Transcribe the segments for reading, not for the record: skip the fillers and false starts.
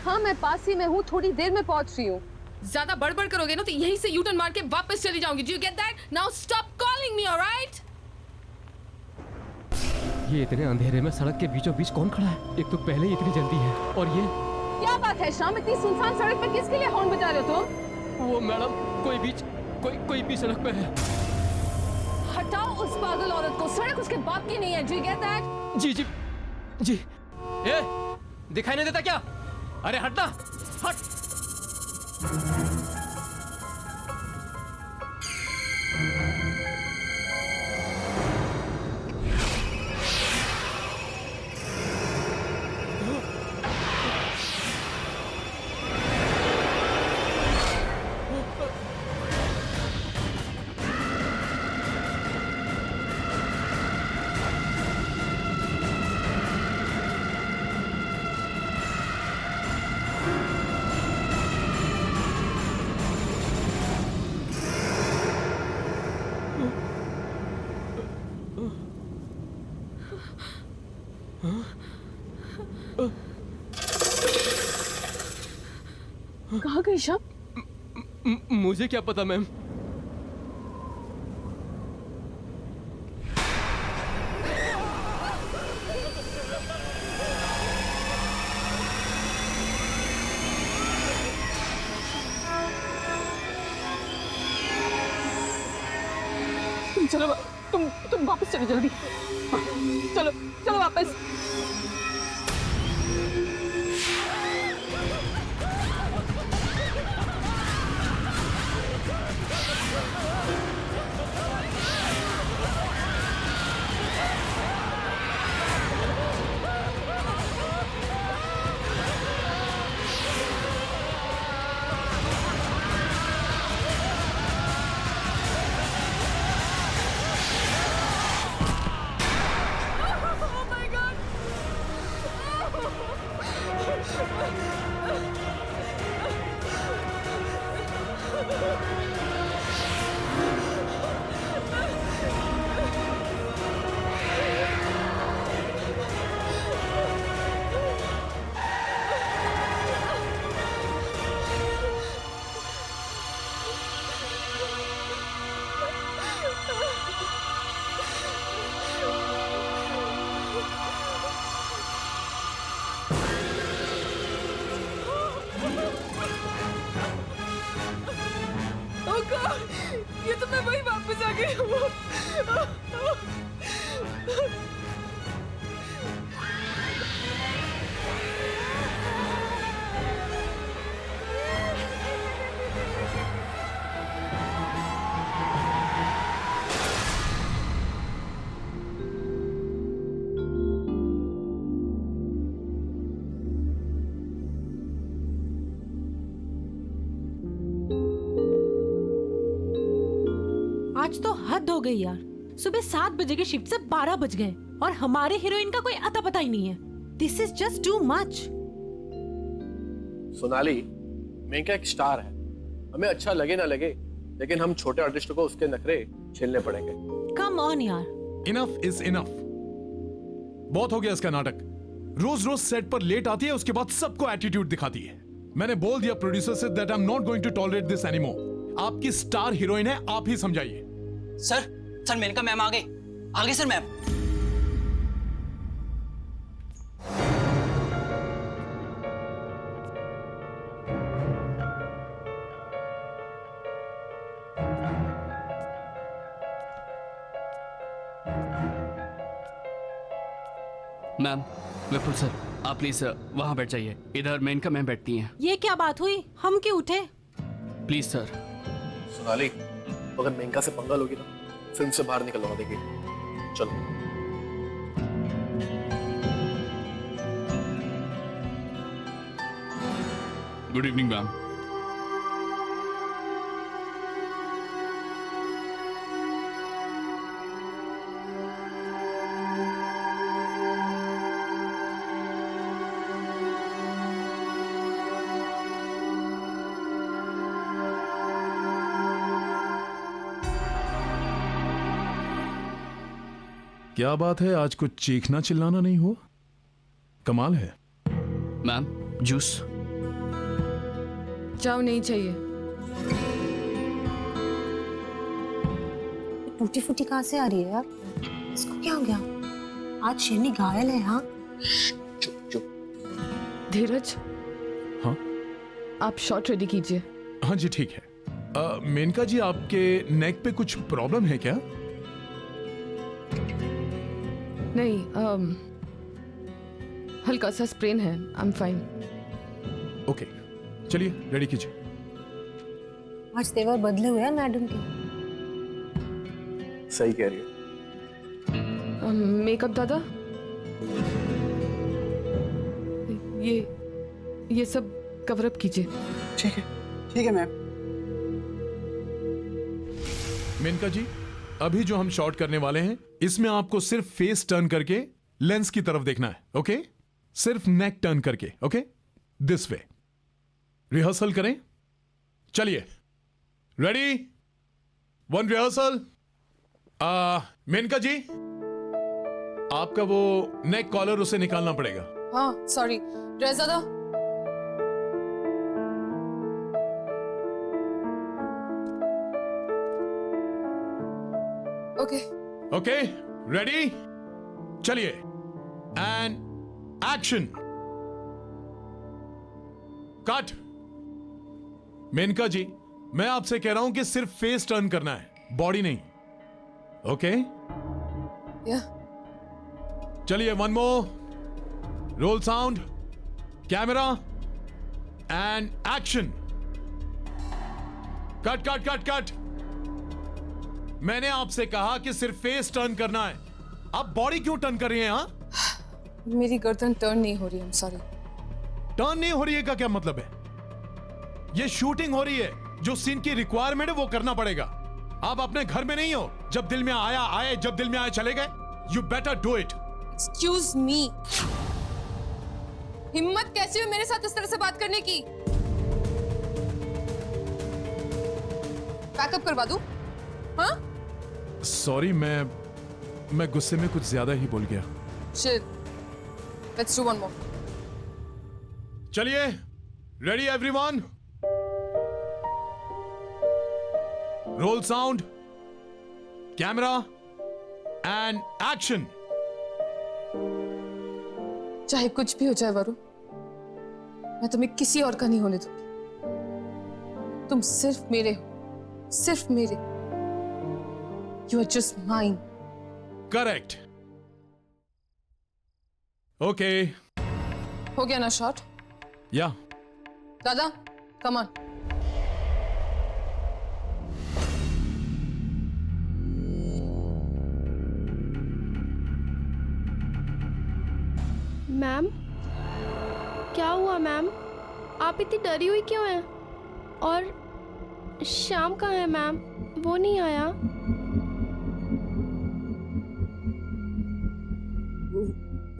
हाँ मैं पास ही में हूँ, थोड़ी देर में पहुँच रही हूँ। ज्यादा बड़बड़ करोगे ना तो यहीं से यू टर्न मार के वापस चली जाऊंगी। Do you get that? Now stop calling me, alright? ये इतने अंधेरे में सड़क के बीचों बीच कौन खड़ा है? एक तो पहले ही इतनी जल्दी है और ये क्या बात है शाम, इतनी सुनसान सड़क पर किसके लिए हॉर्न बजा रहे हो तुम? वो मैडम कोई बीच सड़क पे है। हटाओ उस पागल औरत को, सड़क उसके बाप की नहीं है। Do you get that? जी। ए, दिखाई नहीं देता क्या? अरे हटना, हट। कहाँ गई शाम? मुझे क्या पता मैम। चलो तुम वापस चलो जल्दी। चलो वापस। ये तो मैं वही वापस आ गई हूँ। आज तो हद हो गई यार। सुबह 7 बजे की शिफ्ट से 12 बज गए और हमारे हीरोइन का कोई अता पता ही नहीं है। This is just too much. Sonali, Menka एक स्टार है, हमें अच्छा लगे ना लगे, लेकिन हम छोटे आर्टिस्ट को उसके नखरे झेलने पड़ेंगे। कम ऑन यार। Enough is enough. बहुत हो गया इसका नाटक। रोज रोज सेट पर लेट आती है, उसके बाद सबको एटीट्यूड दिखाती है। मैंने बोल दिया प्रोड्यूसर से that I am not going to tolerate this anymore. आपकी स्टार हीरोइन है, आप ही समझाइए। सर मेनका मैम आ गए sir ma'am. Ma'am, Vipul sir, आप प्लीज वहां बैठ जाइए। इधर मेनका मैम बैठती हैं। ये क्या बात हुई? हम क्यों उठे? Please sir. सोनाली, अगर मेनका से पंगा लोगी ना, फिल्म से बाहर निकलवा देगी। चलो। Good evening ma'am. क्या बात है, आज कुछ चीखना चिल्लाना नहीं हुआ? कमाल है। Ma'am, juice. जाओ, नहीं चाहिए। टूटी फूटी कहाँ से आ रही है यार? इसको क्या हो गया? आज शेरनी घायल है। हाँ चुप चुप। धीरज, हाँ आप शॉट रेडी कीजिए। हाँ जी ठीक है। मेनका जी, आपके नेक पे कुछ प्रॉब्लम है क्या? नहीं, हल्का सा स्प्रेन है। I am fine. ओके, चलिए रेडी कीजिए। आज तेवर बदले हुए हैं मैडम के। सही कह रही है। मेकअप दादा, ये सब कवर अप कीजिए। ठीक है मैम। मेनका जी, अभी जो हम शॉट करने वाले हैं इसमें आपको सिर्फ फेस टर्न करके लेंस की तरफ देखना है। ओके, सिर्फ नेक टर्न करके। Okay, this way. रिहर्सल करें। चलिए, रेडी, 1 रिहर्सल। मेनका जी, आपका वो नेक कॉलर उसे निकालना पड़ेगा। हाँ सॉरी, ड्रेस दादा। ओके ओके, रेडी, चलिए, एंड एक्शन। कट। मेनका जी, मैं आपसे कह रहा हूं कि सिर्फ फेस टर्न करना है, बॉडी नहीं। ओके, या चलिए, 1 more. Roll sound, camera, and action. Cut cut cut cut. मैंने आपसे कहा कि सिर्फ फेस टर्न करना है, आप बॉडी क्यों टर्न कर रही हैं? हाँ, मेरी गर्दन टर्न नहीं हो रही। I am sorry. टर्न नहीं हो रही है का क्या मतलब है? ये शूटिंग हो रही है, जो सीन की रिक्वायरमेंट है वो करना पड़ेगा। आप अपने घर में नहीं हो, जब दिल में आया आए, जब दिल में आए चले गए। You better do it. Excuse me, हिम्मत कैसी हुई मेरे साथ इस तरह से बात करने की? पैकअप करवा दूं? हाँ? सॉरी, मैं गुस्से में कुछ ज्यादा ही बोल गया। Shit. Let's do one more. चलिए, ready everyone, role sound, camera, and action. चाहे कुछ भी हो जाए वरुण, मैं तुम्हें किसी और का नहीं होने दूंगी। तुम सिर्फ मेरे हो, सिर्फ मेरे। You are just mine. Correct. Okay, हो गया ना शॉट? या दादा, come on. मैम, क्या हुआ मैम? आप इतनी डरी हुई क्यों हैं? और श्याम कहाँ है मैम? वो नहीं आया?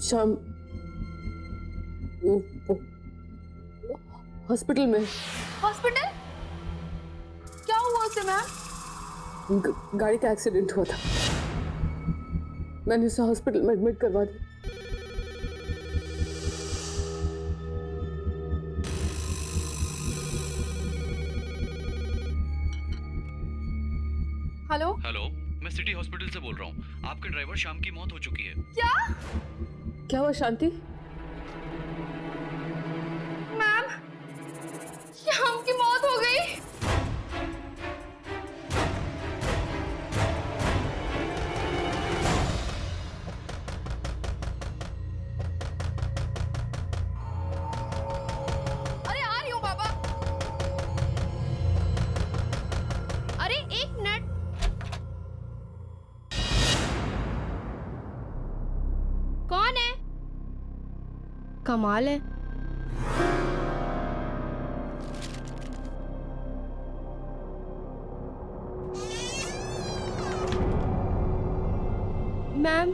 शाम हॉस्पिटल में। हॉस्पिटल? क्या हुआ उसे मैम? गाड़ी का एक्सीडेंट हुआ था, मैंने उसे हॉस्पिटल में एडमिट करवा दिया। हेलो? हेलो, मैं सिटी हॉस्पिटल से बोल रहा हूँ। आपके ड्राइवर श्याम की मौत हो चुकी है। क्या हुआ शांति? मैम, श्याम की मौत हो गई। अरे आ रही हूँ बाबा। अरे एक मिनट। कौन है? कमाल है। मैम,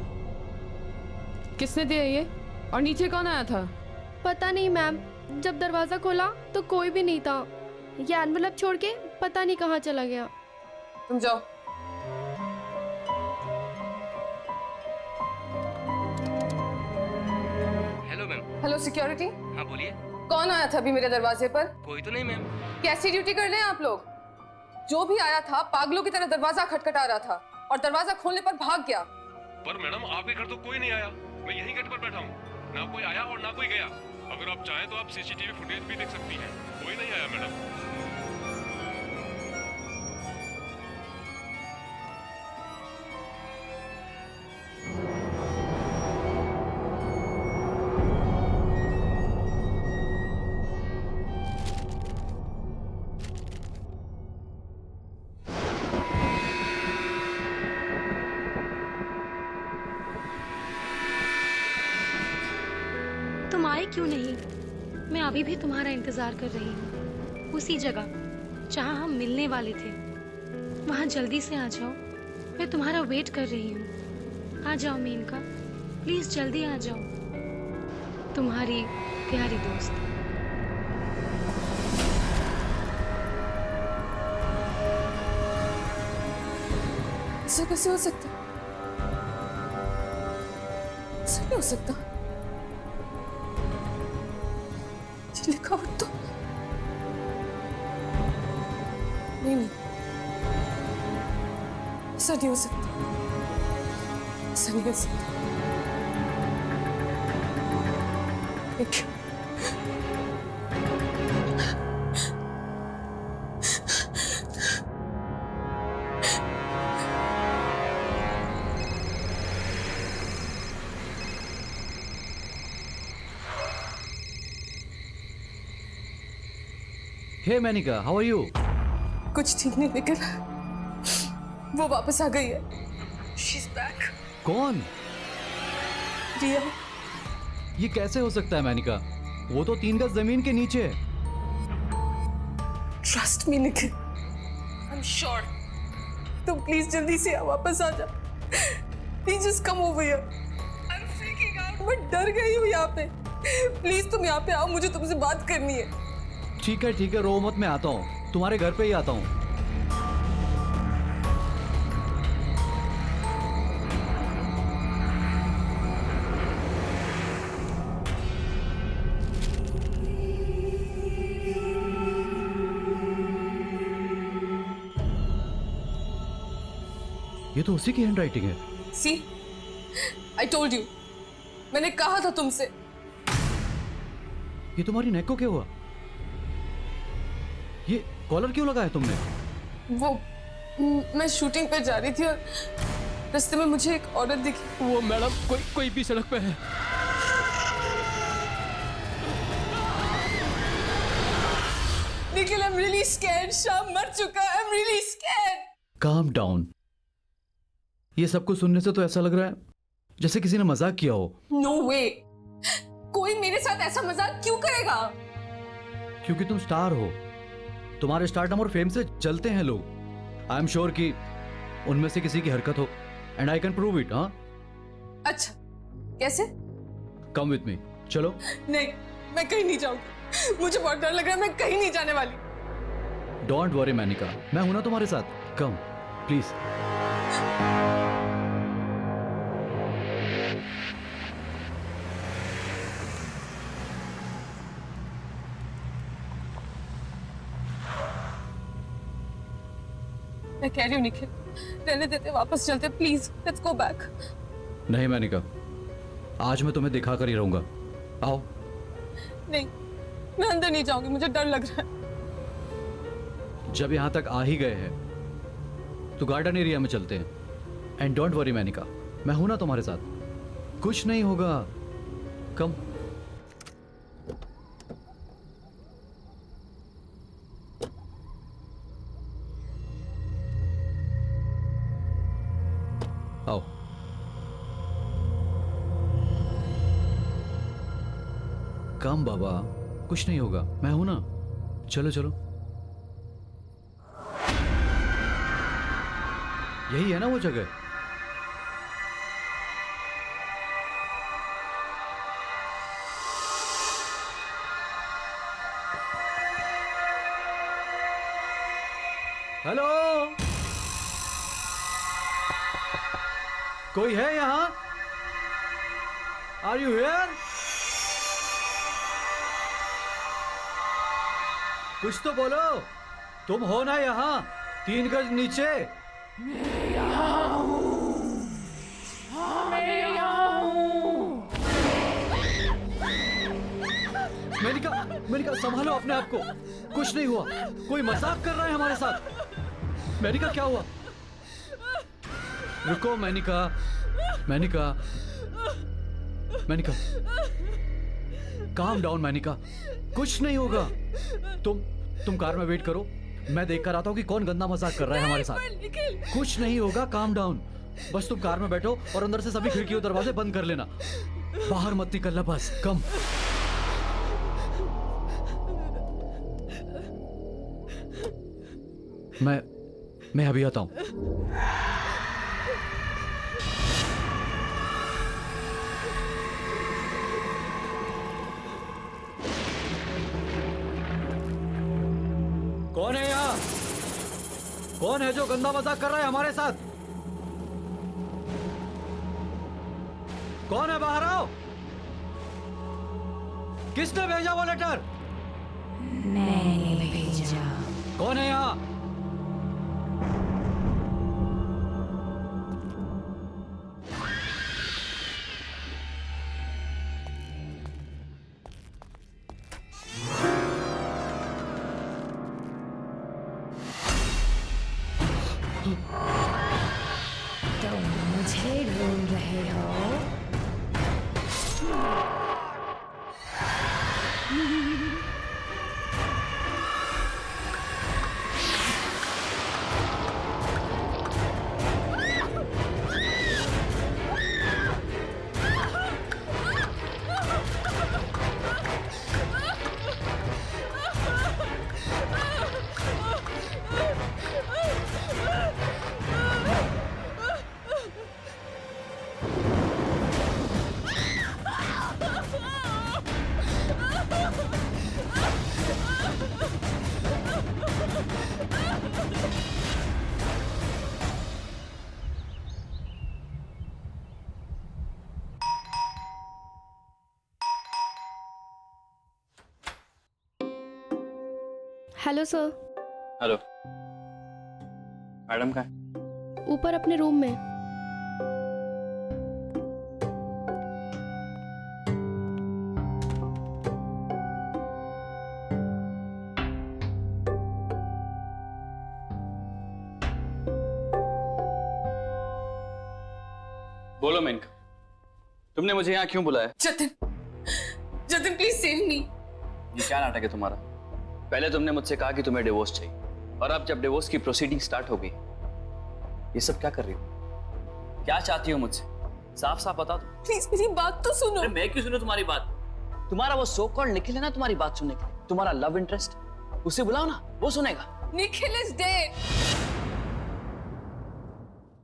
किसने दिया ये? और नीचे कौन आया था? पता नहीं मैम, जब दरवाजा खोला तो कोई भी नहीं था। ये एनवलप छोड़ के पता नहीं कहाँ चला गया। तुम जाओ। Hello ma'am. हेलो सिक्योरिटी, हाँ बोलिए। कौन आया था अभी मेरे दरवाजे पर? कोई तो नहीं मैम। कैसी ड्यूटी कर रहे हैं आप लोग? जो भी आया था पागलों की तरह दरवाजा खटखटा रहा था और दरवाजा खोलने पर भाग गया। पर मैडम आपके घर तो कोई नहीं आया, मैं यहीं गेट पर बैठा हूँ। ना कोई आया और ना कोई गया। अगर आप चाहें तो आप सीसीटीवी फुटेज भी देख सकती हैं। कोई नहीं आया मैडम। तुम आए क्यों नहीं? मैं अभी भी तुम्हारा इंतजार कर रही हूँ, उसी जगह जहाँ हम मिलने वाले थे। वहाँ जल्दी से आ जाओ, मैं तुम्हारा वेट कर रही हूँ। आ जाओ मेनका, प्लीज जल्दी आ जाओ। तुम्हारी प्यारी दोस्त। ऐसा कैसे हो सकता? ऐसा नहीं हो सकता। ये लिखावट तो नहीं, ऐसा नहीं हो सकता, ऐसा नहीं हो सकता। हे मैनिका, हाउ आर यू? कुछ ठीक नहीं निकल, वो वापस आ गई है। She's back. कौन? रिया। ये कैसे हो सकता है मैनिका? वो तो 3 गज जमीन के नीचे है। Trust me Nikhil, I'm sure. तुम प्लीज जल्दी से वापस आ जा। Please just come over here. I'm freaking out. मैं डर गई हूँ यहाँ पे। प्लीज तुम यहाँ पे आओ, मुझे तुमसे बात करनी है। ठीक है, रो मत, मैं आता हूँ, तुम्हारे घर पे ही आता हूँ। ये तो उसी की हैंडराइटिंग है। See, I told you. मैंने कहा था तुमसे। ये तुम्हारी नेक को क्या हुआ? ये कॉलर क्यों लगाया तुमने? वो मैं शूटिंग पे जा रही थी और रास्ते में मुझे एक औरत दिखी। वो मैडम कोई भी सड़क पे है। Nikhil, I'm really scared. शाम मर चुका है। I'm really scared. Calm down. ये सब कुछ सुनने से तो ऐसा लग रहा है जैसे किसी ने मजाक किया हो। No way. कोई मेरे साथ ऐसा मजाक क्यों करेगा? क्योंकि तुम स्टार हो, तुम्हारे स्टारडम और फेम से जलते हैं लोग। आई एम श्योर कि उनमें से किसी की हरकत हो, and I can prove it. हाँ, अच्छा, कैसे? कम विथ मी, चलो। नहीं, मैं कहीं नहीं जाऊंगी। मुझे बहुत डर लग रहा है, मैं कहीं नहीं जाने वाली। डोंट वरी मैनिका, मैं हूं ना तुम्हारे साथ। Come please. मैं कह रही हूँ निखिल, रहने देते, वापस चलते, प्लीज लेट्स गो बैक। नहीं मैनिका, आज मैं तुम्हें दिखा कर ही रहूंगा। आओ। नहीं, मैं अंदर नहीं जाऊंगी, मुझे डर लग रहा है। जब यहां तक आ ही गए हैं तो गार्डन एरिया में चलते हैं। एंड डोंट वरी मैनिका, मैं हूं ना तुम्हारे साथ, कुछ नहीं होगा। कम। आओ। कम बाबा, कुछ नहीं होगा, मैं हूं ना। चलो चलो। यही है ना वो जगह? हेलो, कोई है यहां? Are you here? कुछ तो बोलो, तुम हो ना यहाँ 3 गज नीचे? मेनिका संभालो अपने आप को, कुछ नहीं हुआ, कोई मजाक कर रहा है हमारे साथ। मेनिका क्या हुआ? रुको मेनिका, मेनिका, मेनिका, काम डाउन मेनिका, कुछ नहीं होगा। तुम कार में वेट करो, मैं देख कर आता हूँ कि कौन गंदा मजाक कर रहा है हमारे साथ। कुछ नहीं होगा, काम डाउन। बस तुम कार में बैठो और अंदर से सभी खिड़की और दरवाजे बंद कर लेना, बाहर मत निकलना, बस कम। मैं अभी आता हूं। कौन है यहाँ? कौन है जो गंदा मजाक कर रहा है हमारे साथ? कौन है? बाहर आओ। किसने भेजा वो लेटर? मैंने भेजा। कौन है यहाँ? तो मुझे ढूंढ रहे हो? Hello sir. हेलो मैडम, कहाँ है? ऊपर अपने रूम में। बोलो मेनका, तुमने मुझे यहाँ क्यों बुलाया? Jatin, Jatin please save me. ये क्या नाटक है तुम्हारा? पहले तुमने मुझसे कहा कि तुम्हें डिवोर्स चाहिए, और अब जब डिवोर्स की प्रोसीडिंग स्टार्ट हो गई, ये सब क्या कर रही हो? क्या चाहती हो मुझसे? साफ साफ बता दो। प्लीज मेरी बात तो सुनो। अरे मैं क्यों सुनूं तुम्हारी बात? तुम्हारा वो सो कॉल्ड निखिल है ना तुम्हारी बात सुनने के लिए, तुम्हारा लव इंटरेस्ट, उसे बुलाओ ना, वो सुनेगा। Nikhil is dead.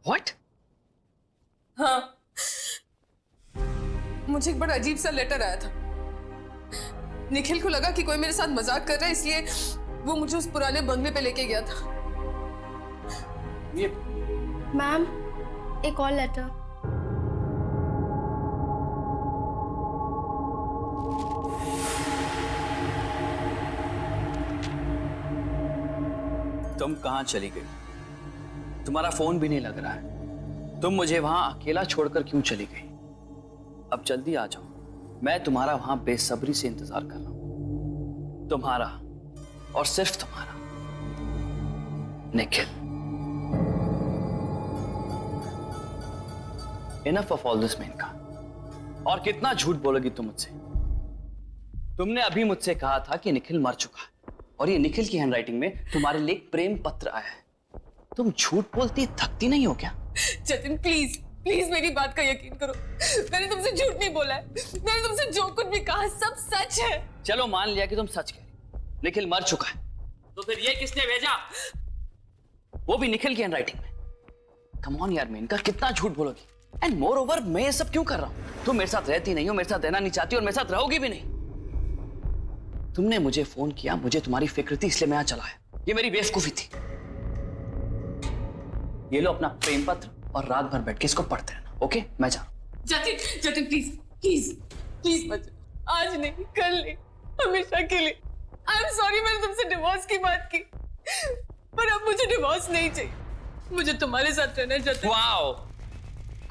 व्हाट? हाँ, मुझे एक बड़ा अजीब सा लेटर आया था। निखिल को लगा कि कोई मेरे साथ मजाक कर रहा है, इसलिए वो मुझे उस पुराने बंगले पे लेके गया था। ये मैम, एक और लेटर। तुम कहां चली गई? तुम्हारा फोन भी नहीं लग रहा है। तुम मुझे वहां अकेला छोड़कर क्यों चली गई? अब जल्दी आ जाओ, मैं तुम्हारा वहां बेसब्री से इंतजार कर रहा हूं। तुम्हारा और सिर्फ तुम्हारा Nikhil. Enough of all this Menka. और कितना झूठ बोलोगी तुम मुझसे? तुमने अभी मुझसे कहा था कि निखिल मर चुका है, और ये निखिल की हैंडराइटिंग में तुम्हारे लिए एक प्रेम पत्र आया है। तुम झूठ बोलती थकती नहीं हो क्या? जतिन प्लीज प्लीज मेरी बात का यकीन करो, मैंने तुमसे झूठ नहीं बोला है। मैंने तुमसे जो कुछ भी कहा सब सच है। चलो मान लिया कि तुम सच कह रही, निखिल मर चुका है, तो फिर ये किसने भेजा? वो भी निखिल की हैंडराइटिंग में। कम ऑन यार मेनका, कितना झूठ बोलोगी? एंड मोर ओवर मैं ये सब क्यों कर रहा हूं? तुम मेरे साथ रहती नहीं हो, मेरे साथ रहना नहीं चाहती और मेरे साथ रहोगी भी नहीं। तुमने मुझे फोन किया, मुझे तुम्हारी फिक्र थी, इसलिए मैं यहां चला आया। ये मेरी बेवकूफी थी। ये लो अपना प्रेम पत्र और रात भर बैठ के इसको पढ़ते रहना, ओके? मैं जा रहा हूं। जतिन, प्लीज प्लीज प्लीज मत, आज नहीं कल नहीं, हमेशा के लिए। आई मैम सॉरी, मैंने तुमसे डिवोर्स की बात की, पर अब मुझे डिवोर्स नहीं चाहिए, मुझे तुम्हारे साथ रहना चाहती हूँ। Wow,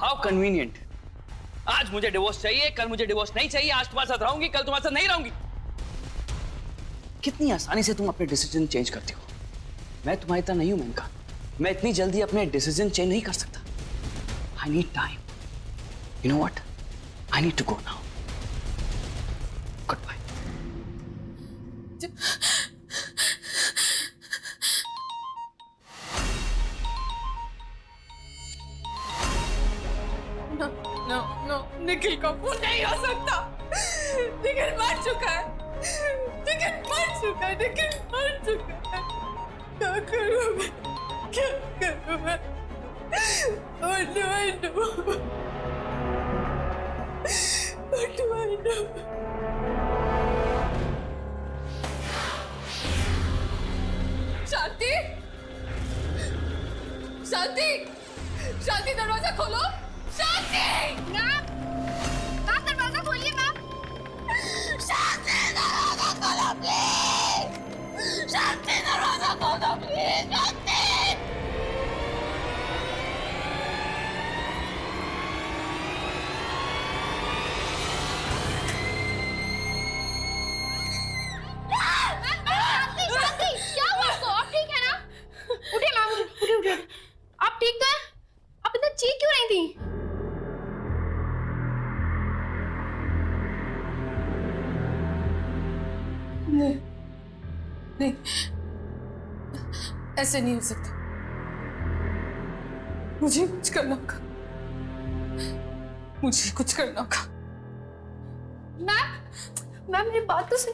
how convenient. आज मुझे डिवोर्स चाहिए, कल मुझे डिवोर्स नहीं चाहिए, आज तुम्हारे साथ रहूंगी, कल तुम्हारे साथ नहीं रहूंगी। कितनी आसानी से तुम अपने डिसीजन चेंज करती हो। मैं तुम्हारी तरह नहीं हूं मेनका, मैं इतनी जल्दी अपने डिसीजन चेंज नहीं कर सकता। I need time. You know what, I need to go now. Good bye. No, Nikhil Kapoor नहीं हो सकता। निखिल मर चुका है, निखिल मर चुका है, निखिल मर चुका है। क्या करूं मैं, क्या करूं मैं? What do I do? What do I do? शांति, शांति, शांति, दरवाजा खोलो। शांति, मैम, दरवाजा खोलिए मैम। शांति, दरवाजा खोलो प्लीज। शांति, दरवाजा खोलो प्लीज। शांति। शांति, क्या हुआ आपको? आप ठीक है ना? उठिए मैम, उठिए। आप ठीक तो हैं? आप इतना चीख क्यों रही थी? नहीं, ऐसे नहीं हो सकता। मुझे कुछ करना होगा, मुझे कुछ करना होगा। मैम, मेरी बात तो सुन।